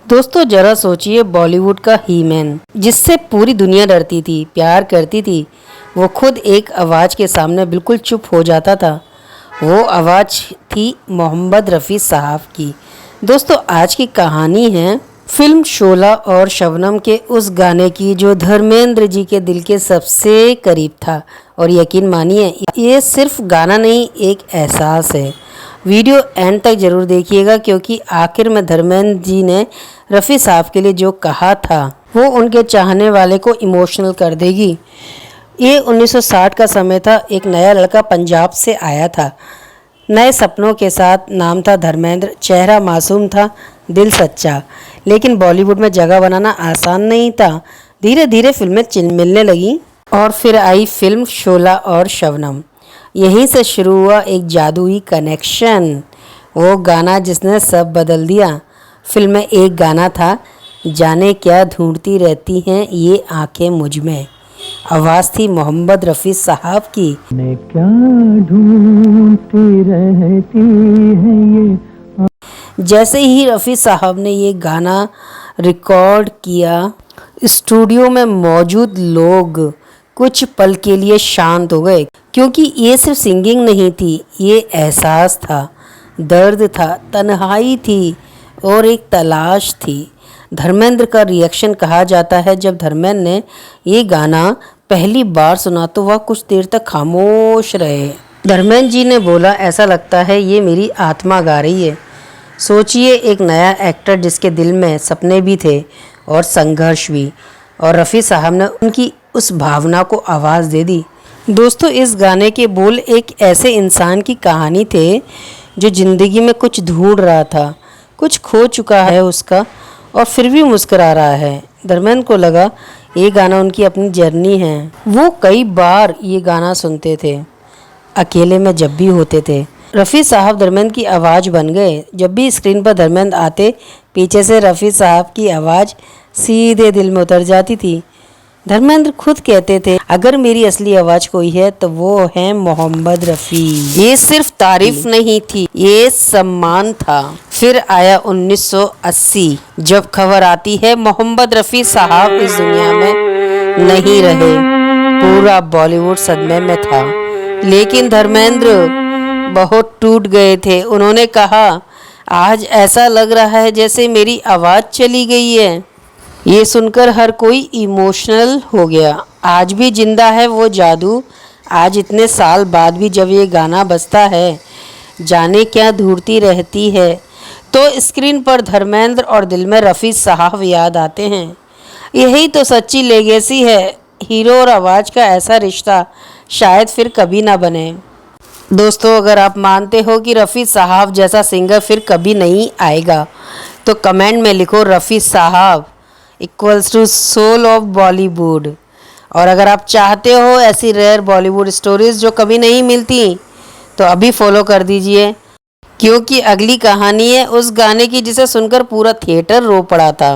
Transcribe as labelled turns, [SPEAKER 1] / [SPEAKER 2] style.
[SPEAKER 1] दोस्तों जरा सोचिए, बॉलीवुड का ही मैन जिससे पूरी दुनिया डरती थी, प्यार करती थी, वो खुद एक आवाज़ के सामने बिल्कुल चुप हो जाता था। वो आवाज़ थी मोहम्मद रफ़ी साहब की। दोस्तों आज की कहानी है फिल्म शोला और शबनम के उस गाने की जो धर्मेंद्र जी के दिल के सबसे करीब था। और यकीन मानिए, ये सिर्फ गाना नहीं, एक एहसास है। वीडियो एंड तक ज़रूर देखिएगा, क्योंकि आखिर में धर्मेंद्र जी ने रफ़ी साहब के लिए जो कहा था वो उनके चाहने वाले को इमोशनल कर देगी। ये 1960 का समय था। एक नया लड़का पंजाब से आया था, नए सपनों के साथ। नाम था धर्मेंद्र, चेहरा मासूम था, दिल सच्चा। लेकिन बॉलीवुड में जगह बनाना आसान नहीं था। धीरे धीरे फिल्में मिलने लगी और फिर आई फिल्म शोला और शबनम। यहीं से शुरू हुआ एक जादुई कनेक्शन, वो गाना जिसने सब बदल दिया। फिल्म में एक गाना था, जाने क्या ढूंढती रहती हैं ये आंखें मुझ में। आवाज़ थी मोहम्मद रफ़ी साहब की।
[SPEAKER 2] मैं क्या ढूंढती रहती है ये।
[SPEAKER 1] जैसे ही रफ़ी साहब ने ये गाना रिकॉर्ड किया, स्टूडियो में मौजूद लोग कुछ पल के लिए शांत हो गए, क्योंकि ये सिर्फ सिंगिंग नहीं थी, ये एहसास था, दर्द था, तन्हाई थी और एक तलाश थी। धर्मेंद्र का रिएक्शन कहा जाता है, जब धर्मेंद्र ने ये गाना पहली बार सुना तो वह कुछ देर तक खामोश रहे। धर्मेंद्र जी ने बोला, ऐसा लगता है ये मेरी आत्मा गा रही है। सोचिए, एक नया एक्टर जिसके दिल में सपने भी थे और संघर्ष भी, और रफ़ी साहब ने उनकी उस भावना को आवाज़ दे दी। दोस्तों इस गाने के बोल एक ऐसे इंसान की कहानी थे जो ज़िंदगी में कुछ ढूंढ रहा था, कुछ खो चुका है उसका, और फिर भी मुस्कुरा रहा है। धर्मेंद्र को लगा ये गाना उनकी अपनी जर्नी है। वो कई बार ये गाना सुनते थे, अकेले में जब भी होते थे। रफ़ी साहब धर्मेंद्र की आवाज़ बन गए। जब भी स्क्रीन पर धर्मेंद्र आते, पीछे से रफ़ी साहब की आवाज़ सीधे दिल में उतर जाती थी। धर्मेंद्र खुद कहते थे, अगर मेरी असली आवाज़ कोई है तो वो है मोहम्मद रफ़ी। ये सिर्फ तारीफ नहीं थी, ये सम्मान था। फिर आया 1980, जब खबर आती है मोहम्मद रफ़ी साहब इस दुनिया में नहीं रहे। पूरा बॉलीवुड सदमे में था, लेकिन धर्मेंद्र बहुत टूट गए थे। उन्होंने कहा, आज ऐसा लग रहा है जैसे मेरी आवाज़ चली गई है। ये सुनकर हर कोई इमोशनल हो गया। आज भी जिंदा है वो जादू। आज इतने साल बाद भी जब ये गाना बजता है, जाने क्या ढूंढती रहती है, तो स्क्रीन पर धर्मेंद्र और दिल में रफ़ी साहब याद आते हैं। यही तो सच्ची लेगेसी है। हीरो और आवाज़ का ऐसा रिश्ता शायद फिर कभी ना बने। दोस्तों अगर आप मानते हो कि रफ़ी साहब जैसा सिंगर फिर कभी नहीं आएगा, तो कमेंट में लिखो, रफ़ी साहब equals to soul of Bollywood. और अगर आप चाहते हो ऐसी रेयर बॉलीवुड स्टोरीज़ जो कभी नहीं मिलती, तो अभी फॉलो कर दीजिए, क्योंकि अगली कहानी है उस गाने की जिसे सुनकर पूरा थिएटर रो पड़ा था।